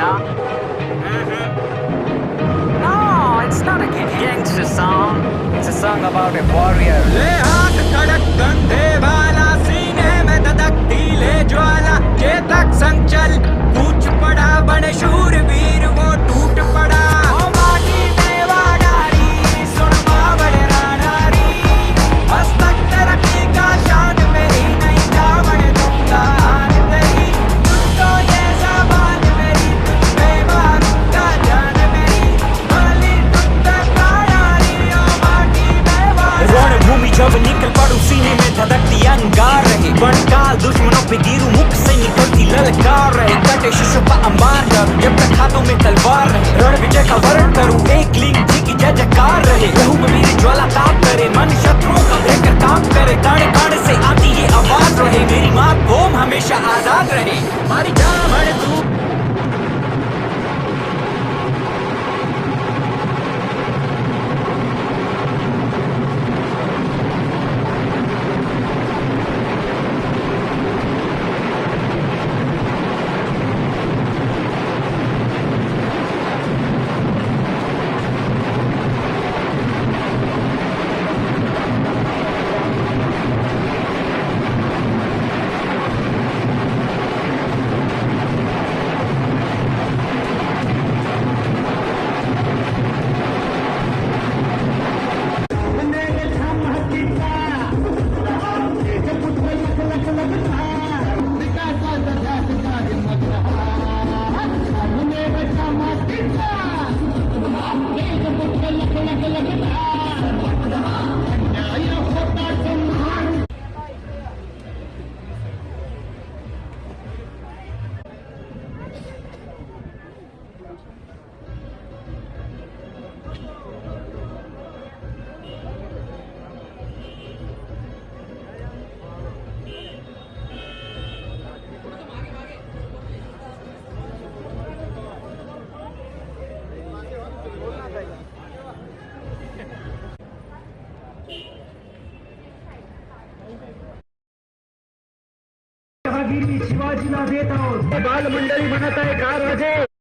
know? No, it's not a gangster song. It's a song about a warrior. ले हाथ खड़क कंधे वाला सीने में धधकती ले ज्वाला चेतक संचल कूच पड़ा बड़े शूरवीर वो टूट पड़ा ओ माटी में वाडारी सुन बावड़ रानारी मस्तक तरक्की का शान मेरी नहीं जावड़ दूंगा हाथ तेरी तुझको ये ज़बान मेरी तुझ पे मारूंगा जान मेरी भली टूट कायारी ओ माटी में वाडारी रणभूमि जब निकल पड़ू सीने में धधकती अंगार रहे बड़काल दुश्मनों पे गिरू मुख से निकलती ललकार रहे कटे शीशों का अंबार डर जब तक हाथों में तलवार रहे रण विजय का वर्ण करूं एक लिंग जी की जय जयकार रहे लहू में मेरी ज्वाला ताप करे मन शत्रुओं का देखकर काम करे ताने ताने से आती ये आवाज रहे मेरी माँ भूम हमेशा आजाद रहे मारी जामड़ तू शिवाजीला देत आहोत बालमंडळी म्हणत आहे का राजे